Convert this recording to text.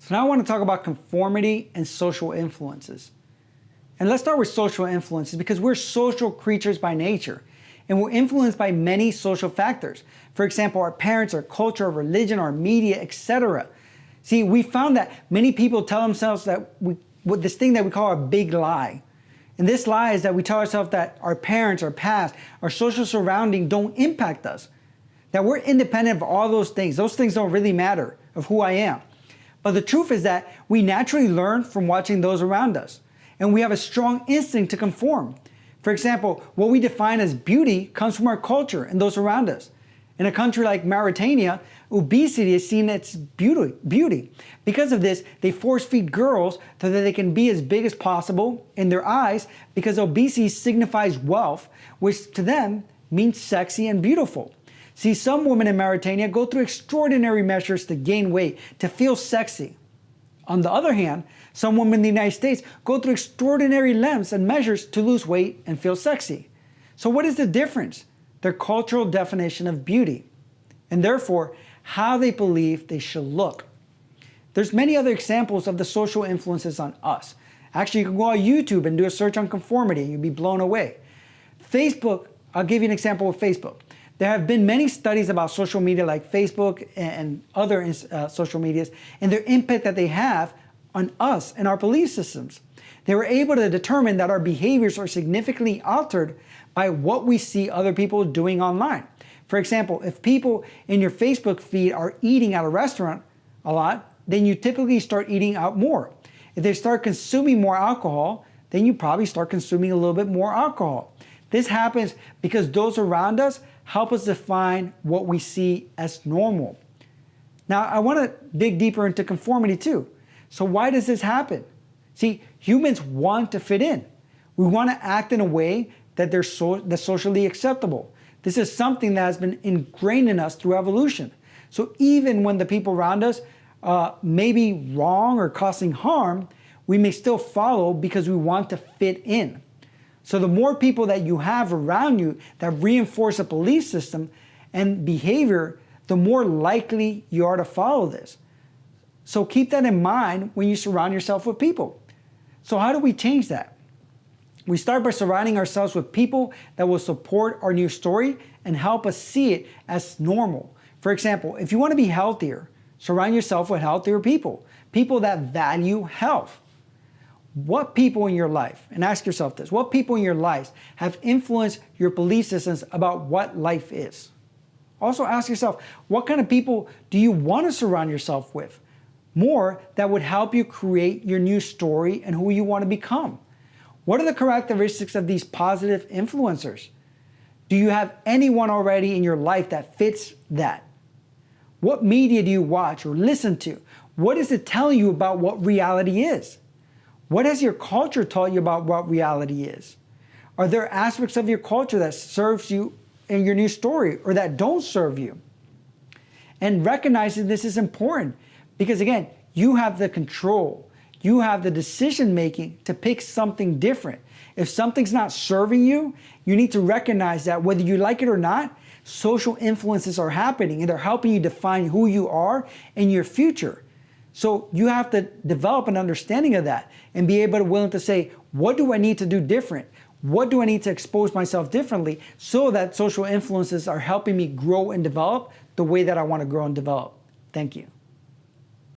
So now I want to talk about conformity and social influences. And let's start with social influences because we're social creatures by nature and we're influenced by many social factors. For example, our parents, our culture, our religion, our media, etc. See, we found that many people tell themselves that with this thing that we call a big lie. And this lie is that we tell ourselves that our parents, our past, our social surrounding don't impact us. That we're independent of all those things. Those things don't really matter of who I am. But the truth is that we naturally learn from watching those around us. And we have a strong instinct to conform. For example, what we define as beauty comes from our culture and those around us. In a country like Mauritania, obesity is seen as beauty. Because of this, they force feed girls so that they can be as big as possible in their eyes because obesity signifies wealth, which to them means sexy and beautiful. See, some women in Mauritania go through extraordinary measures to gain weight, to feel sexy. On the other hand, some women in the United States go through extraordinary lengths and measures to lose weight and feel sexy. So what is the difference? Their cultural definition of beauty, and therefore how they believe they should look. There's many other examples of the social influences on us. Actually, you can go on YouTube and do a search on conformity and you'll be blown away. Facebook, I'll give you an example of Facebook. There have been many studies about social media like Facebook and other social medias and their impact that they have on us and our belief systems. They were able to determine that our behaviors are significantly altered by what we see other people doing online. For example, if people in your Facebook feed are eating at a restaurant a lot, then you typically start eating out more. If they start consuming more alcohol, then you probably start consuming a little bit more alcohol. This happens because those around us help us define what we see as normal. Now, I want to dig deeper into conformity too. So why does this happen? See, humans want to fit in. We want to act in a way that's socially acceptable. This is something that has been ingrained in us through evolution. So even when the people around us may be wrong or causing harm, we may still follow because we want to fit in. So the more people that you have around you that reinforce a belief system and behavior, the more likely you are to follow this. So keep that in mind when you surround yourself with people. So how do we change that? We start by surrounding ourselves with people that will support our new story and help us see it as normal. For example, if you want to be healthier, surround yourself with healthier people, people that value health. What people in your life, and ask yourself this, what people in your life have influenced your belief systems about what life is? Also ask yourself, what kind of people do you want to surround yourself with? More that would help you create your new story and who you want to become. What are the characteristics of these positive influencers? Do you have anyone already in your life that fits that? What media do you watch or listen to? What does it tell you about what reality is? What has your culture taught you about what reality is? Are there aspects of your culture that serves you in your new story or that don't serve you? And recognizing this is important because again, you have the control. You have the decision making to pick something different. If something's not serving you, you need to recognize that whether you like it or not, social influences are happening and they're helping you define who you are and your future. So you have to develop an understanding of that and be willing to say, what do I need to do different? What do I need to expose myself differently so that social influences are helping me grow and develop the way that I want to grow and develop? Thank you.